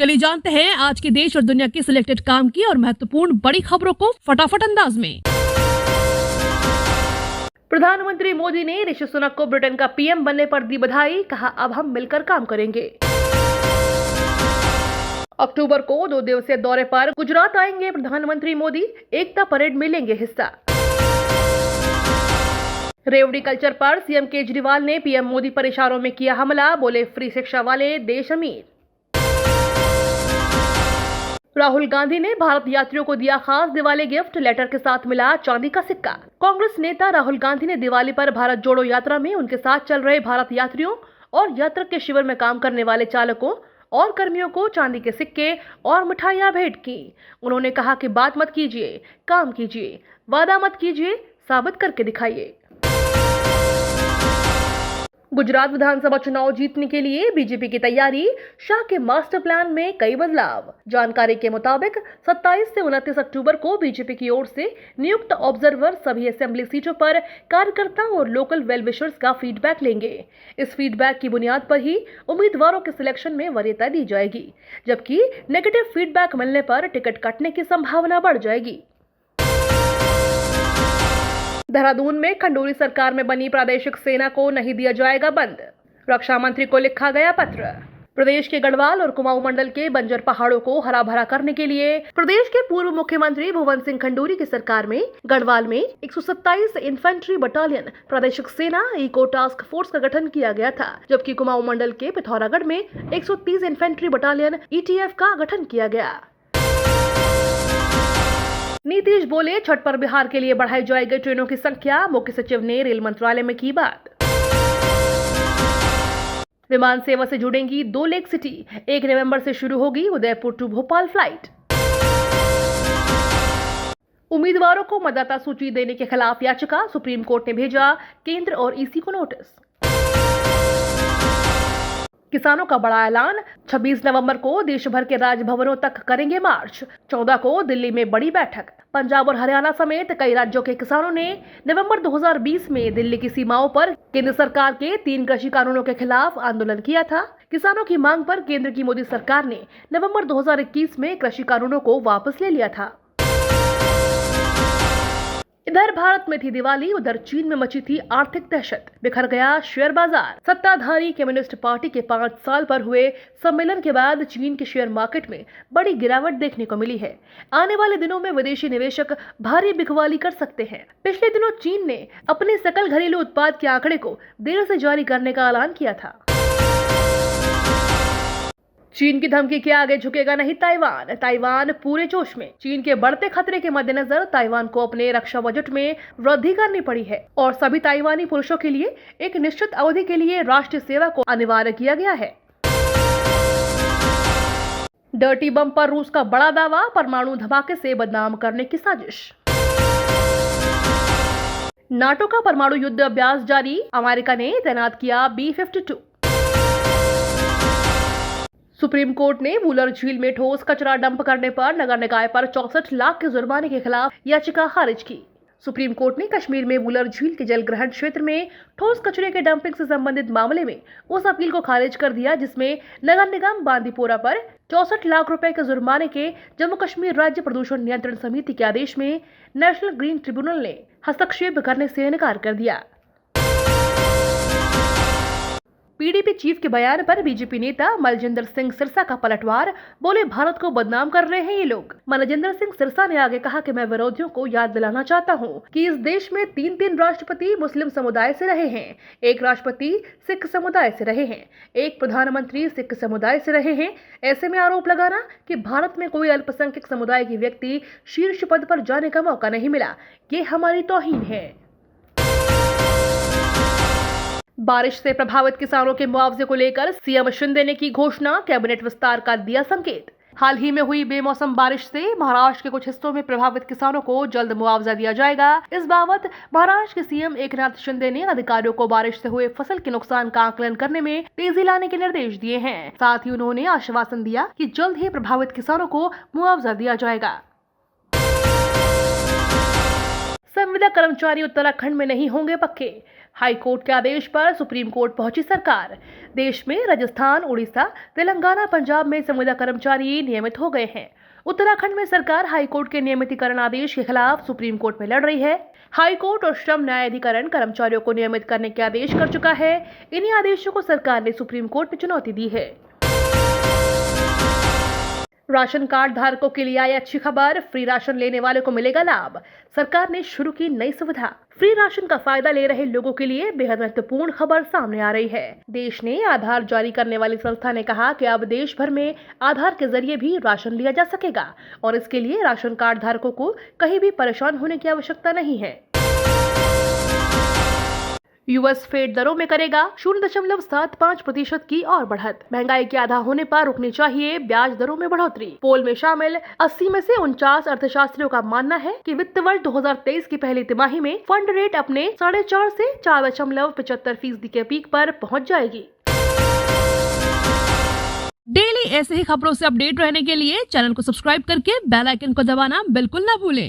चलिए जानते हैं आज के देश और दुनिया की सिलेक्टेड काम की और महत्वपूर्ण बड़ी खबरों को फटाफट अंदाज में। प्रधानमंत्री मोदी ने ऋषि सुनक को ब्रिटेन का पीएम बनने पर दी बधाई, कहा अब हम मिलकर काम करेंगे। अक्टूबर को 2 दिवसीय दौरे पर गुजरात आएंगे प्रधानमंत्री मोदी, एकता परेड में लेंगे हिस्सा। रेवड़ी कल्चर पर सीएम केजरीवाल ने पीएम मोदी पर इशारों में किया हमला, बोले फ्री शिक्षा वाले देश अमीर। राहुल गांधी ने भारत यात्रियों को दिया खास दिवाली गिफ्ट, लेटर के साथ मिला चांदी का सिक्का। कांग्रेस नेता राहुल गांधी ने दिवाली पर भारत जोड़ो यात्रा में उनके साथ चल रहे भारत यात्रियों और यात्रा के शिविर में काम करने वाले चालकों और कर्मियों को चांदी के सिक्के और मिठाइयां भेंट की। उन्होंने कहा कि बात मत कीजिए, काम कीजिए, वादा मत कीजिए, साबित करके दिखाइए। गुजरात विधानसभा चुनाव जीतने के लिए बीजेपी की तैयारी, शाह के मास्टर प्लान में कई बदलाव। जानकारी के मुताबिक 27 से 29 अक्टूबर को बीजेपी की ओर से नियुक्त ऑब्जर्वर सभी असेंबली सीटों पर कार्यकर्ताओं और लोकल वेल विशर्स का फीडबैक लेंगे। इस फीडबैक की बुनियाद पर ही उम्मीदवारों के सिलेक्शन में वरीयता दी जाएगी, जबकि नेगेटिव फीडबैक मिलने पर टिकट कटने की संभावना बढ़ जाएगी। देहरादून में खंडूरी सरकार में बनी प्रादेशिक सेना को नहीं दिया जाएगा बंद, रक्षा मंत्री को लिखा गया पत्र। प्रदेश के गढ़वाल और कुमाऊं मंडल के बंजर पहाड़ों को हरा भरा करने के लिए प्रदेश के पूर्व मुख्यमंत्री भुवन सिंह खंडूरी की सरकार में गढ़वाल में 127 इन्फेंट्री बटालियन प्रादेशिक सेना इको टास्क फोर्स का गठन किया गया था, जबकि कुमाऊं मंडल के पिथौरागढ़ में 130 इन्फेंट्री बटालियन ईटीएफ का गठन किया गया। नीतीश बोले छठ पर बिहार के लिए बढ़ाई जाएगी ट्रेनों की संख्या, मुख्य सचिव ने रेल मंत्रालय में की बात। विमान सेवा से जुड़ेंगी 2 लेक सिटी, 1 नवंबर से शुरू होगी उदयपुर टू भोपाल फ्लाइट। उम्मीदवारों को मतदाता सूची देने के खिलाफ याचिका, सुप्रीम कोर्ट ने भेजा केंद्र और ईसी को नोटिस। किसानों का बड़ा ऐलान, 26 नवंबर को देश भर के राजभवनों तक करेंगे मार्च। 14 को दिल्ली में बड़ी बैठक। पंजाब और हरियाणा समेत कई राज्यों के किसानों ने नवंबर 2020 में दिल्ली की सीमाओं पर केंद्र सरकार के 3 कृषि कानूनों के खिलाफ आंदोलन किया था। किसानों की मांग पर केंद्र की मोदी सरकार ने नवंबर 2021 में कृषि कानूनों को वापस ले लिया था। इधर भारत में थी दिवाली, उधर चीन में मची थी आर्थिक दहशत, बिखर गया शेयर बाजार। सत्ताधारी कम्युनिस्ट पार्टी के 5 साल पर हुए सम्मेलन के बाद चीन के शेयर मार्केट में बड़ी गिरावट देखने को मिली है। आने वाले दिनों में विदेशी निवेशक भारी बिकवाली कर सकते हैं। पिछले दिनों चीन ने अपने सकल घरेलू उत्पाद के आंकड़े को देर से जारी करने का ऐलान किया था। चीन की धमकी के आगे झुकेगा नहीं ताइवान, ताइवान पूरे जोश में। चीन के बढ़ते खतरे के मद्देनजर ताइवान को अपने रक्षा बजट में वृद्धि करनी पड़ी है और सभी ताइवानी पुरुषों के लिए एक निश्चित अवधि के लिए राष्ट्रीय सेवा को अनिवार्य किया गया है। डर्टी बम पर रूस का बड़ा दावा, परमाणु धमाके से बदनाम करने की साजिश। नाटो का परमाणु युद्ध अभ्यास जारी, अमेरिका ने तैनात किया B-52। सुप्रीम कोर्ट ने वुलर झील में ठोस कचरा डंप करने पर नगर निकाय पर 64 लाख के जुर्माने के खिलाफ याचिका खारिज की। सुप्रीम कोर्ट ने कश्मीर में वुलर झील के जलग्रहण क्षेत्र में ठोस कचरे के डंपिंग से संबंधित मामले में उस अपील को खारिज कर दिया जिसमें नगर निगम बांदीपोरा पर 64 लाख रुपए के जुर्माने के जम्मू कश्मीर राज्य प्रदूषण नियंत्रण समिति के आदेश में नेशनल ग्रीन ट्रिब्यूनल ने हस्तक्षेप करने से इनकार कर दिया। पीडीपी चीफ के बयान पर बीजेपी नेता मनजिंदर सिंह सिरसा का पलटवार, बोले भारत को बदनाम कर रहे हैं ये लोग। मनजिंदर सिंह सिरसा ने आगे कहा कि मैं विरोधियों को याद दिलाना चाहता हूं कि इस देश में 3 राष्ट्रपति मुस्लिम समुदाय से रहे हैं, 1 राष्ट्रपति सिख समुदाय से रहे हैं, 1 प्रधानमंत्री सिख समुदाय से रहे हैं। ऐसे में आरोप लगाना कि भारत में कोई अल्पसंख्यक समुदाय की व्यक्ति शीर्ष पद पर जाने का मौका नहीं मिला, ये हमारी तौहीन है। बारिश से प्रभावित किसानों के मुआवजे को लेकर सीएम शिंदे ने की घोषणा, कैबिनेट विस्तार का दिया संकेत। हाल ही में हुई बेमौसम बारिश से महाराष्ट्र के कुछ हिस्सों में प्रभावित किसानों को जल्द मुआवजा दिया जाएगा। इस बाबत महाराष्ट्र के सीएम एकनाथ शिंदे ने अधिकारियों को बारिश से हुए फसल के नुकसान का आकलन करने में तेजी लाने के निर्देश दिए हैं। साथ ही उन्होंने आश्वासन दिया कि जल्द ही प्रभावित किसानों को मुआवजा दिया जाएगा। संविदा कर्मचारी उत्तराखंड में नहीं होंगे पक्के, हाई कोर्ट के आदेश पर सुप्रीम कोर्ट पहुंची सरकार। देश में राजस्थान, उड़ीसा, तेलंगाना, पंजाब में संविदा कर्मचारी नियमित हो गए हैं। उत्तराखंड में सरकार हाई कोर्ट के नियमितीकरण आदेश के खिलाफ सुप्रीम कोर्ट में लड़ रही है। हाई कोर्ट और श्रम न्यायाधिकरण कर्मचारियों को नियमित करने के आदेश कर चुका है। इन्हीं आदेशों को सरकार ने सुप्रीम कोर्ट में चुनौती दी है। राशन कार्ड धारकों के लिए आई अच्छी खबर, फ्री राशन लेने वाले को मिलेगा लाभ। सरकार ने शुरू की नई सुविधा। फ्री राशन का फायदा ले रहे लोगों के लिए बेहद महत्वपूर्ण खबर सामने आ रही है। देश ने आधार जारी करने वाली संस्था ने कहा कि अब देश भर में आधार के जरिए भी राशन लिया जा सकेगा और इसके लिए राशन कार्ड धारकों को कहीं भी परेशान होने की आवश्यकता नहीं है। यूएस फेड दरों में करेगा 0.75% की और बढ़त। महंगाई के आधा होने पर रुकनी चाहिए ब्याज दरों में बढ़ोतरी। पोल में शामिल 80 में से 49 अर्थशास्त्रियों का मानना है कि वित्त वर्ष 2023 की पहली तिमाही में फंड रेट अपने 4.5 से 4.75% के पीक पर पहुंच जाएगी। डेली ऐसे ही खबरों से अपडेट रहने के लिए चैनल को सब्सक्राइब करके बेल आइकन को दबाना बिल्कुल ना भूलें।